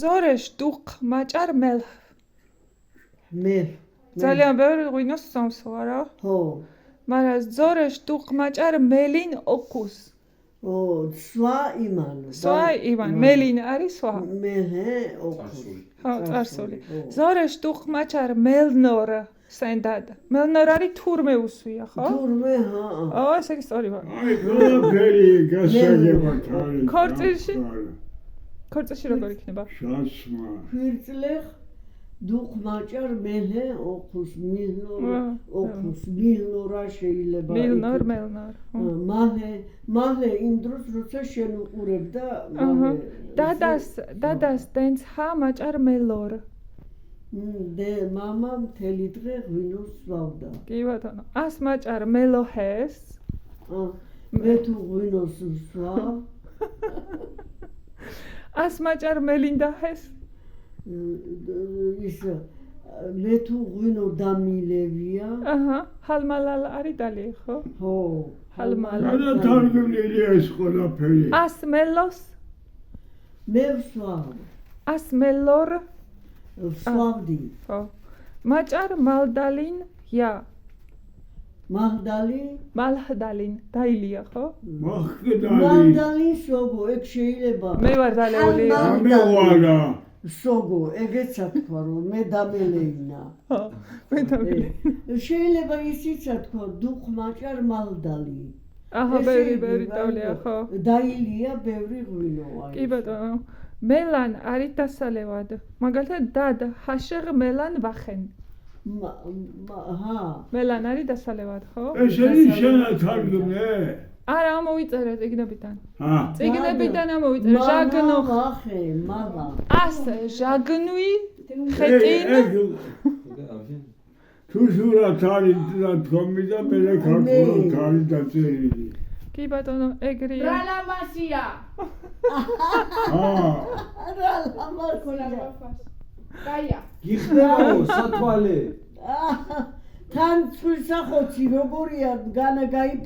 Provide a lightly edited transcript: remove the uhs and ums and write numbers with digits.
ზორეშ დუხ მაჭარ მელ. მელ. ძალიან ბევრი ღვინოს სამსვა რა. ხო. მაგრამ ზორეშ დუხ მაჭარ მელინ ოქუს. სვა იმან. სვა იმან, მელინ არის სვა. მელე ოქუს. ხო, წარსული. ზორეშ დუხ მაჭარ მელნორ სენდად. მელნორ არის თურმე უსვია, ხო? თურმე, ჰა. ესე იგი სწორი ვარ. აი, ყველაფერი გასაგებად არის. ქორწილში? ქორწილში როგორ იქნება? შასმა. ფირწლეხ დუხ მაჭარ მელე ოქუს ოქუს მილნორა შეიძლება მილნორ მელნორ. მალე იმ დროს როცა შენ უყურებ და დადას დენცჰა მაჭარ მელორ. მამა მთელი დღე ღვინოს სვავდა. კი ბატონო. ას მაჭარ მელოჰეს. მე თუ ღვინოს ვსვავ. ას მაჭარ მელინდაჰეს. ის მე თუ ღვინო დამილევია. აჰა, ჰალმალალ არის დალი, ხო? ხო. ჰალმალალ. და თარგმნილია ეს ყველაფერი. ას მელოს. მე ვსვავ. ას მელორ. ვსვავდი. ხო. მაჭარ მალდალინ ია. მალჰდალინ დაილია, ხო? მალდალინ სოგო, ეგ შეიძლება. მე ვარ დალეული. მე ვარა. სოგო, ეგეცა თქვა რომ მე დამელეინა. ხო, მე დამელეინა. შეიძლება ისიცა თქვა დუხ მაჭარ მალდალი. აჰა, ბევრი დავლია, ხო? დაილია ბევრი ღვინო არის. კი ბატონო. მელან არის დასალევად. მაგალითად დად ჰაშღ მელან ვახენ. ჰა. მელან არის დასალევად, ხო? ეს არის შენათარგმნე? არა, ამოვიწერე წიგნებიდან. ჰა. წიგნებიდან ამოვიწერე. ჟაგნო. ვახე, მამა. ას ჟაგნუი ხეტინ. თუ სურათ არის დათქმი და მე ქართულად არის დაწერილი. კი ბატონო, ეგრეა. რალამასია. რალამასია. გაია. გიხდებაო სათვალე. თან ცვილსახოცი როგორია გაიპარა